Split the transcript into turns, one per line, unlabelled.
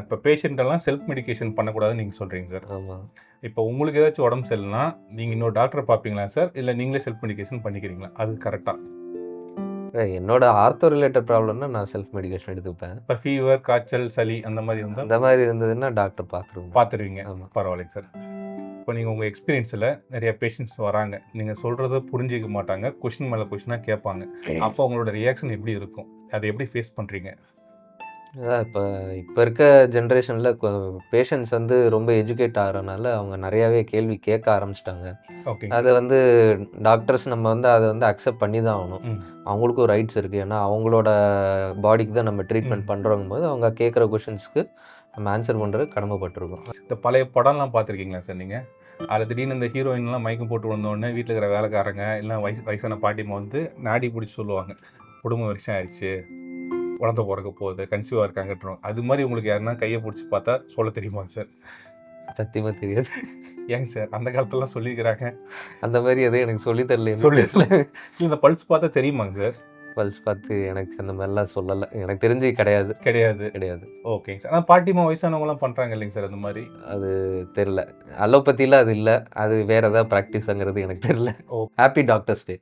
இப்போ பேஷண்ட்டெல்லாம் self medication பண்ணக்கூடாதுன்னு நீங்கள் சொல்கிறீங்க சார்.
ஆமாம்.
இப்போ உங்களுக்கு ஏதாச்சும் உடம்பு சரியில்லைனா நீங்கள் இன்னொரு டாக்டரை பார்ப்பீங்களா சார், இல்லை நீங்களே செல்ஃப் மெடிகேஷன் பண்ணிக்கிறீங்களா? அது கரெக்டாக?
என்னோட ஆர்த்தோ ரிலேட்டட் ப்ராப்ளம்னா நான் செல்ஃப் மெடிகேஷன் எடுத்துப்பேன்.
இப்போ ஃபீவர், காய்ச்சல், சளி அந்த மாதிரி இருந்தால்
அந்த மாதிரி இருந்ததுன்னா டாக்டர்
பார்த்துருவீங்க.
ஆமாம்.
பரவாயில்லைங்க சார். இப்போ நீங்கள் உங்கள் எக்ஸ்பீரியன்ஸில் நிறைய பேஷண்ட்ஸ் வராங்க, நீங்கள் சொல்கிறத புரிஞ்சிக்க மாட்டாங்க, கொஷின் மேலே கொஷினாக கேட்பாங்க. அப்போ அவங்களோட ரியாக்ஷன் எப்படி இருக்கும், அதை எப்படி ஃபேஸ் பண்ணுறீங்க?
இப்போ இருக்க ஜென்ரேஷனில் பேஷண்ட்ஸ் வந்து ரொம்ப எஜுகேட் ஆகிறனால அவங்க நிறையாவே கேள்வி கேட்க ஆரம்பிச்சிட்டாங்க.
ஓகே.
அதை வந்து டாக்டர்ஸ் நம்ம வந்து அதை வந்து அக்செப்ட் பண்ணி தான் ஆகணும். அவங்களுக்கும் ரைட்ஸ் இருக்குது. ஏன்னா அவங்களோட பாடிக்கு தான் நம்ம ட்ரீட்மெண்ட் பண்ணுறோங்கும் போது அவங்க கேட்குற கொஷின்ஸ்க்கு நம்ம ஆன்சர் பண்ணுறது கடமைப்பட்டிருக்கோம்.
இந்த பழைய படம்லாம் பார்த்துருக்கீங்களா சார் நீங்கள்? அதில் திடீர்னு இந்த ஹீரோயின்லாம் மயக்கம் போட்டு வந்தோடனே வீட்டில் இருக்கிற வேலைக்காரங்க இல்லை வயசான பாட்டிமா வந்து நாடி பிடிச்சி சொல்லுவாங்க, குடும்ப வருஷம் ஆயிடுச்சு, குழந்தை பிறக்க போகுது, கன்சீவாக இருக்காங்கன்றோம். அது மாதிரி உங்களுக்கு யாருன்னா கையை பிடிச்சி பார்த்தா சொல்ல தெரியுமாங்க சார்?
சத்தியமாக தெரியாது.
ஏங்க சார், அந்த காலத்துலலாம் சொல்லிக்கிறாங்க.
அந்த மாதிரி எதுவும் எனக்கு சொல்லி
சொல்லி இந்த பல்ஸ் பார்த்தா தெரியுமாங்க சார்?
பல்ஸ் பார்த்து எனக்கு அந்த மாதிரிலாம் சொல்லலை. எனக்கு தெரிஞ்சு கிடையாது.
ஓகேங்க சார். ஆனால் பாட்டிமா வயசானவங்களாம் பண்ணுறாங்க இல்லைங்க சார் அந்த மாதிரி?
அது தெரில. அலோபதியில் அது இல்லை. அது வேறு ஏதாவது ப்ராக்டிஸுங்கிறது எனக்கு தெரில. ஹாப்பி டாக்டர்ஸ் டே.